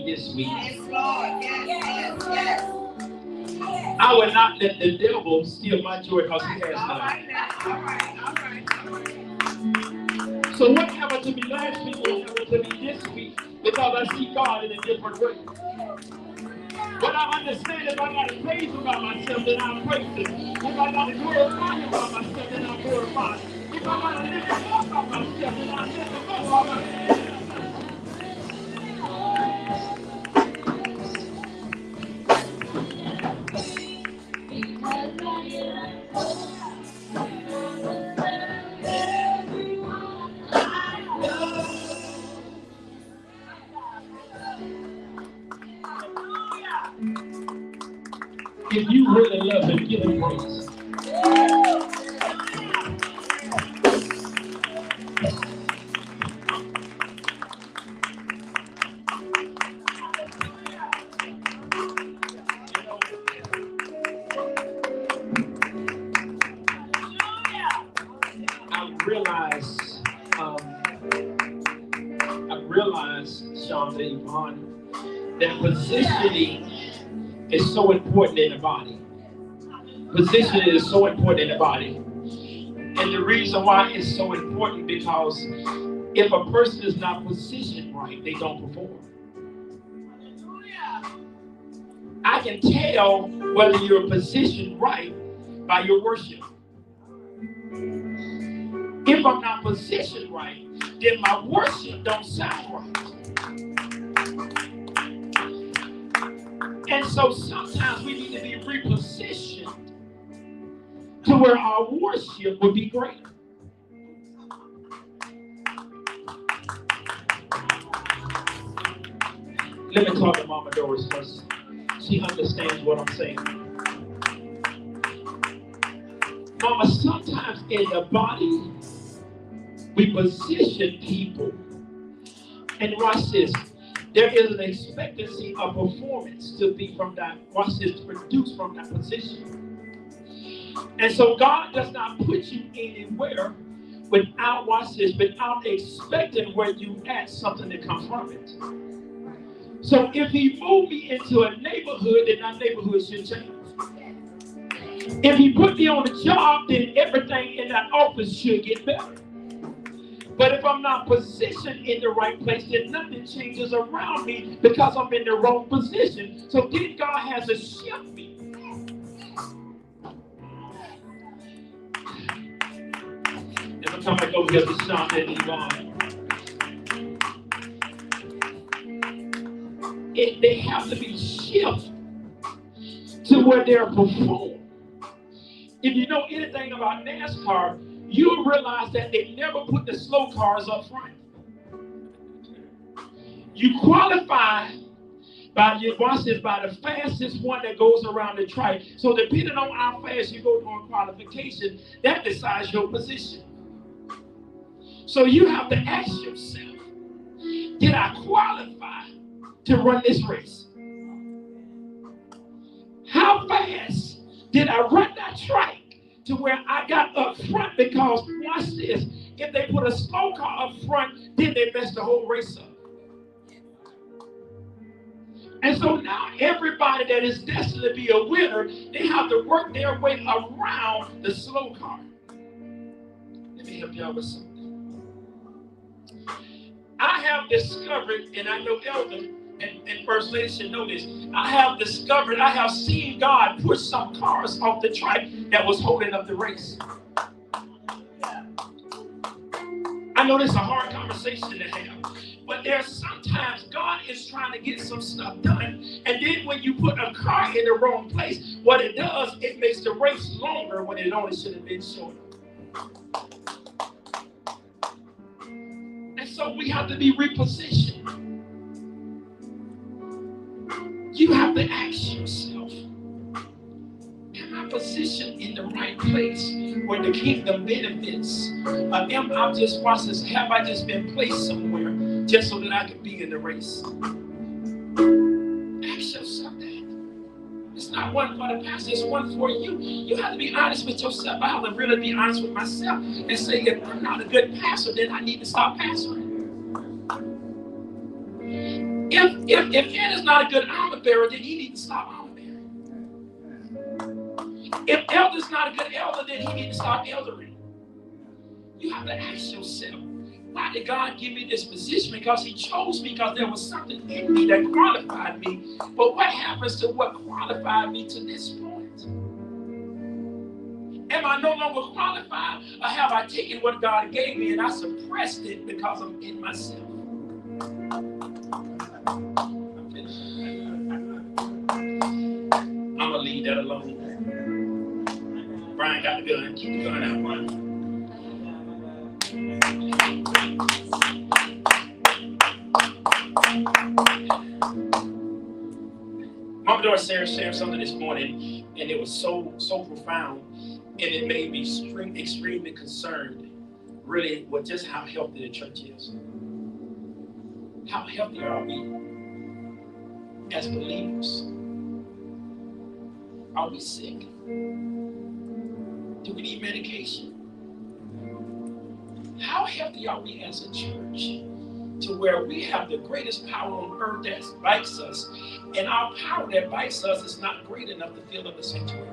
this week. Yes, Lord. Yes, yes. I will not let the devil steal my joy because he has none. All right. So what happened to me last week will happen to me this week because I see God in a different way. But I understand if I got to praise him by myself, then I'll praise him. If I got to glorify him by myself, then I'll glorify him. If I got to lift him up by myself, then I'll lift him up by myself. If you really love him, give him praise. I realize, Shanta Yvonne, that positioning is so important in the body. Positioning is so important in the body. And the reason why it's so important because if a person is not positioned right, they don't perform. I can tell whether you're positioned right by your worship. If I'm not positioned right, then my worship don't sound right. And so sometimes we need to be repositioned to where our worship will be greater. Let me talk to Mama Doris first. She understands what I'm saying. Mama, sometimes in the body, we position people. And watch this. There is an expectancy of performance to be from that, watch this, produced from that position. And so God does not put you anywhere without, watch this, without expecting where you at something to come from it. So if he moved me into a neighborhood, then that neighborhood should change. If he put me on a job, then everything in that office should get better. But if I'm not positioned in the right place, then nothing changes around me because I'm in the wrong position. So then God has to shift me. Every time I go here to Shanta and Yvonne, they have to be shifted to where they're performed. If you know anything about NASCAR, you'll realize that they never put the slow cars up front. You qualify by your bosses by the fastest one that goes around the track. So depending on how fast you go during qualification, that decides your position. So you have to ask yourself, did I qualify to run this race? How fast did I run that track to where I got up front? Because watch this, if they put a slow car up front, then they mess the whole race up. And so now everybody that is destined to be a winner, they have to work their way around the slow car. Let me help y'all with something. I have discovered, and I know Elder and First Lady should know this, I have seen God push some cars off the track that was holding up the race. I know this is a hard conversation to have, but there's sometimes God is trying to get some stuff done, and then when you put a car in the wrong place, what it does, it makes the race longer when it only should have been shorter. And so we have to be repositioned. You have to ask yourself, am I positioned in the right place where the kingdom benefits? Have I just been placed somewhere just so that I can be in the race? Ask yourself that. It's not one for the pastor, it's one for you. You have to be honest with yourself. I have to really be honest with myself and say, if I'm not a good pastor, then I need to stop pastoring. If Ed is not a good armor bearer, then he needs to stop armor bearing. If elder's not a good elder, then he needs to stop eldering. You have to ask yourself, why did God give me this position? Because he chose me because there was something in me that qualified me. But what happens to what qualified me to this point? Am I no longer qualified, or have I taken what God gave me and I suppressed it because I'm in myself? I'm going to leave that alone. Brian got the gun. Keep the gun out, Brian. Mama Doris shared something this morning, and it was so profound, and it made me extremely concerned, really, with just how healthy the church is. How healthy are we as believers? Are we sick? Do we need medication? How healthy are we as a church to where we have the greatest power on earth that bites us, and our power that bites us is not great enough to fill up the sanctuary?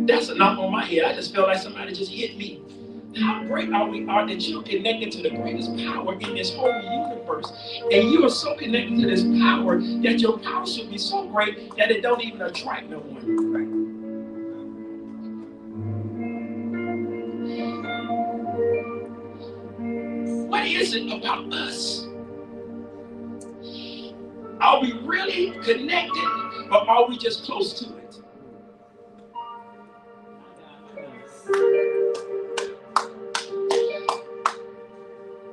That's a knock on my head. I just felt like somebody just hit me. How great are that you're connected to the greatest power in this whole universe, and you are so connected to this power that your power should be so great that it don't even attract no one. What is it about us? Are we really connected, or are we just close to it?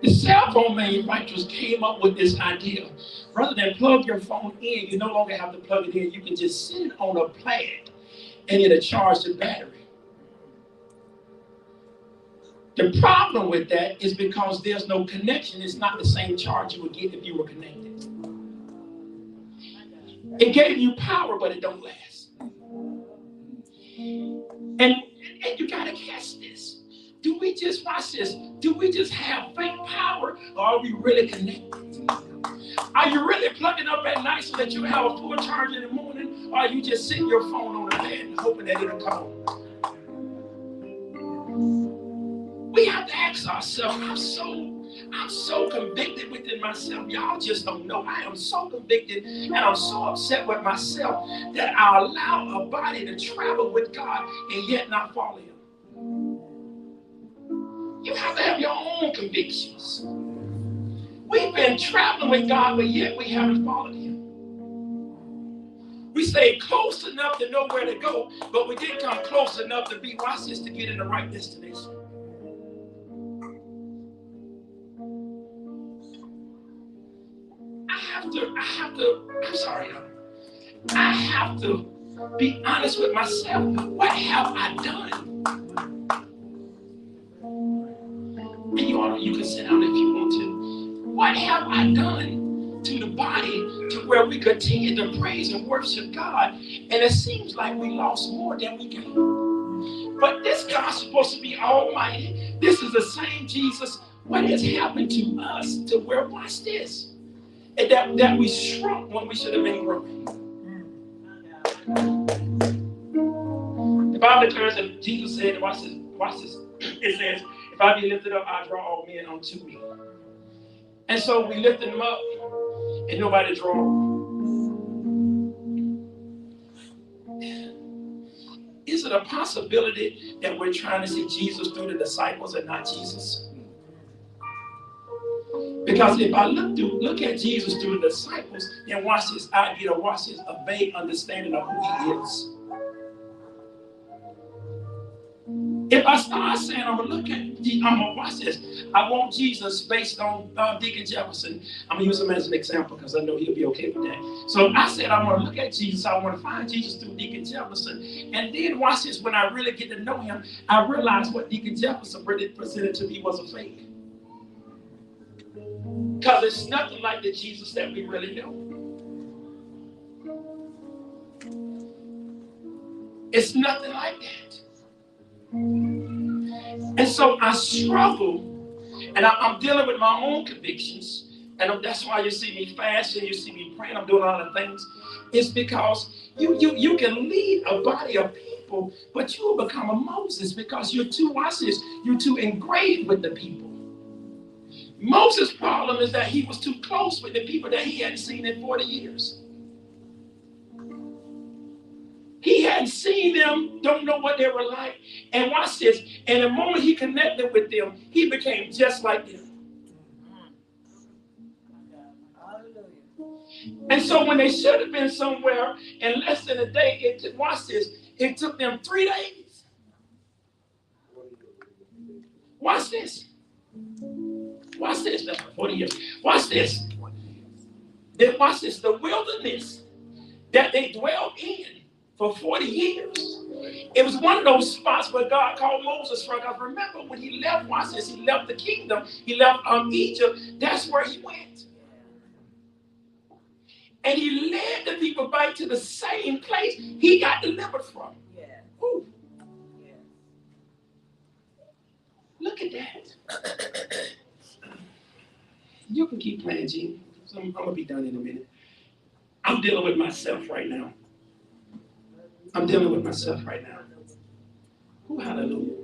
The cell phone manufacturers came up with this idea. Rather than plug your phone in, you no longer have to plug it in. You can just sit it on a pad and it'll charge the battery. The problem with that is because there's no connection. It's not the same charge you would get if you were connected. It gave you power, but it don't last. And you gotta catch this. Do we just, watch this, do we just have fake power, or are we really connected? Are you really plugging up at night so that you have a full charge in the morning, or are you just sitting your phone on the bed and hoping that it'll come? We have to ask ourselves, I'm so convicted within myself. Y'all just don't know. I am so convicted and I'm so upset with myself that I allow a body to travel with God and yet not follow him. You have to have your own convictions. We've been traveling with God, but yet we haven't followed him. We stay close enough to know where to go, but we didn't come close enough to be, watch this, to get in the right destination. I have to be honest with myself. What have I done? And you can sit down if you want to. What have I done to the body to where we continue to praise and worship God, and it seems like we lost more than we gained? But this God's supposed to be almighty. This is the same Jesus. What has happened to us to where, watch this, and that we shrunk when we should have been growing? The Bible declares that Jesus said, watch this. It says, if I be lifted up, I draw all men unto me. And so we lifted him up, and nobody draw. Is it a possibility that we're trying to see Jesus through the disciples and not Jesus? Because if I look at Jesus through the disciples, then watch this, I get a vague understanding of who he is. If I start saying I'm gonna watch this, I want Jesus based on Deacon Jefferson. I'm gonna use him as an example because I know he'll be okay with that. So I said I want to look at Jesus. I want to find Jesus through Deacon Jefferson, and then watch this. When I really get to know him, I realize what Deacon Jefferson presented to me was a fake. Because it's nothing like the Jesus that we really know. It's nothing like that. And so I struggle And I'm dealing with my own convictions. And that's why you see me fasting, you see me praying, I'm doing a lot of things. It's because you can lead a body of people, but you will become a Moses because you're too, watch this, you're too engraved with the people. Moses' problem is that he was too close with the people that he hadn't seen in 40 years. He hadn't seen them, don't know what they were like. And watch this, and the moment he connected with them, he became just like them. And so when they should have been somewhere in less than a day, watch this, it took them 3 days. Watch this. Watch this. That's 40 years. Watch this. Watch this. The wilderness that they dwelled in for 40 years. It was one of those spots where God called Moses from. Because remember, when he left, watch this, he left the kingdom. He left Egypt. That's where he went. And he led the people back to the same place he got delivered from. Yeah. Ooh. Yeah. Look at that. You can keep playing, Gene. I'm going to be done in a minute. I'm dealing with myself right now. I'm dealing with myself right now. Ooh, hallelujah.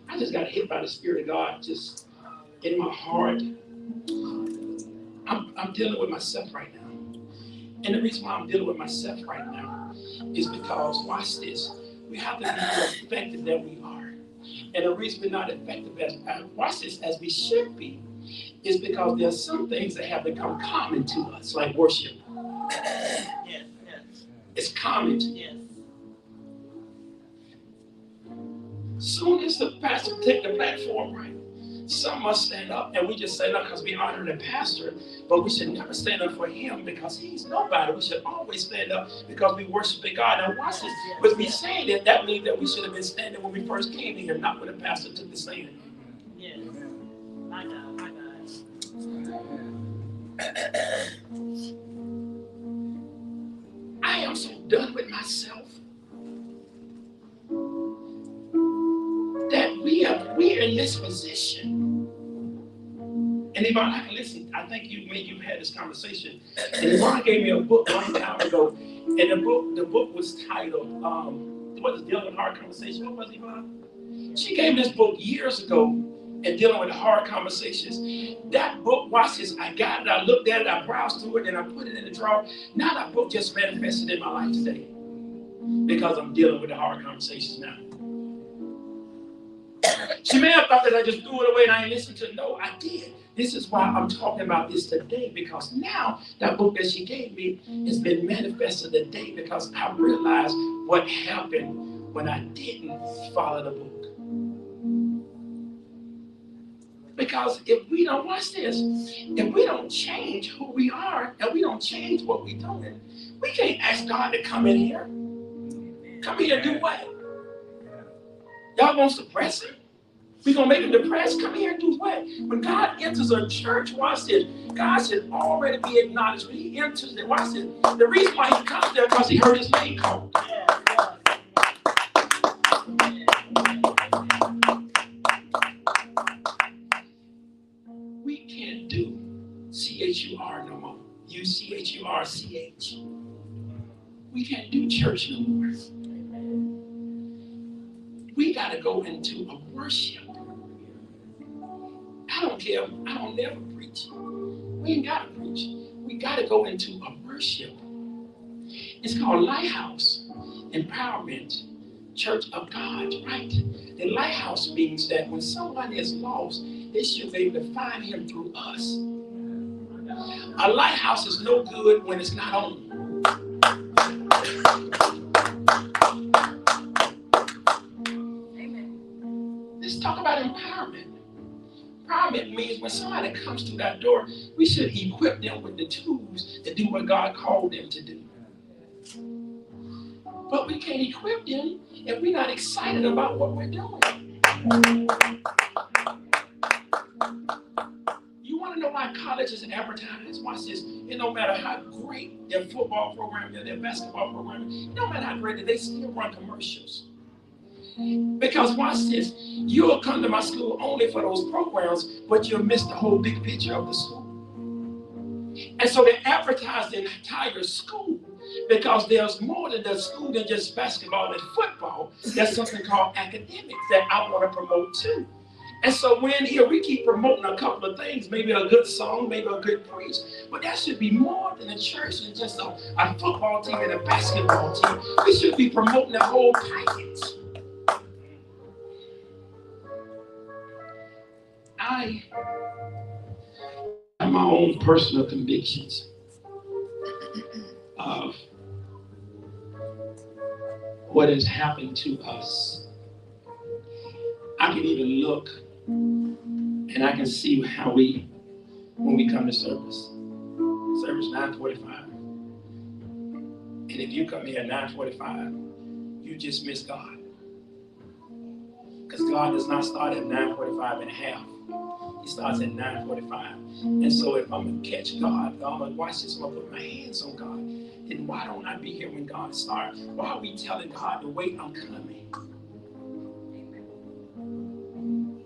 I just got hit by the Spirit of God just in my heart. I'm dealing with myself right now. And the reason why I'm dealing with myself right now is because, watch this, we have to be more effective than we are. And the reason we're not effective as, watch this, as we should be, is because there are some things that have become common to us, like worship. Yes, yes. It's common. Yes. Soon as the pastor take the platform, right? Some must stand up, and we just stand up because we honor the pastor, but we should never stand up for him because he's nobody. We should always stand up because we worship God. Now watch this. With me saying that, that means that we should have been standing when we first came here, not when the pastor took the stand. Yes. My God, my God. I am so done with myself that we're in this position. And Yvonne, I can listen. I think you've had this conversation. And Yvonne gave me a book a long time ago, and the book was titled "What is Dealing with Hard Conversations?" What was it, Yvonne? She gave me this book years ago, and dealing with hard conversations. That book, watch this. I got it. I looked at it. I browsed through it, and I put it in the drawer. Now that book just manifested in my life today because I'm dealing with the hard conversations now. She may have thought that I just threw it away and I didn't listen to it. No, I did. This is why I'm talking about this today, because now that book that she gave me has been manifested today because I realized what happened when I didn't follow the book. Because if we don't, watch this, if we don't change who we are and we don't change what we're doing, we can't ask God to come in here. Come here and do what? Y'all gonna suppress him? We gonna make him depressed? Come here and do what? When God enters a church, watch this, God should already be acknowledged. When he enters it, watch this. The reason why he comes there because he heard his name called. We can't do CHUR no more. UCHURCH. We can't do church no more. We got to go into a worship. I don't care. I don't never preach. We ain't got to preach. We got to go into a worship. It's called Lighthouse Empowerment Church of God, right? The lighthouse means that when someone is lost, they should be able to find him through us. A lighthouse is no good when it's not on. Let's talk about empowerment. Empowerment means when somebody comes through that door, we should equip them with the tools to do what God called them to do. But we can't equip them if we're not excited about what we're doing. You want to know why colleges advertise? Watch this. It don't matter how great their football program is, their basketball program is. It don't matter how great it is, they still run commercials. Because watch this, you'll come to my school only for those programs, but you'll miss the whole big picture of the school. And so they advertise the entire school because there's more than the school than just basketball and football. There's something called academics that I want to promote too. And so when here we keep promoting a couple of things, maybe a good song, maybe a good preach, but that should be more than a church and just a football team and a basketball team. We should be promoting the whole package. I have my own personal convictions of what has happened to us. I can even look and I can see how when we come to service 9:45. And if you come here at 9:45, you just miss God. Because God does not start at 9:45 and a half. He starts at 9:45. And so if I'm going to catch God, I'm going to watch this, I'm going to put my hands on God, then why don't I be here when God starts? Why are we telling God to wait? I'm coming?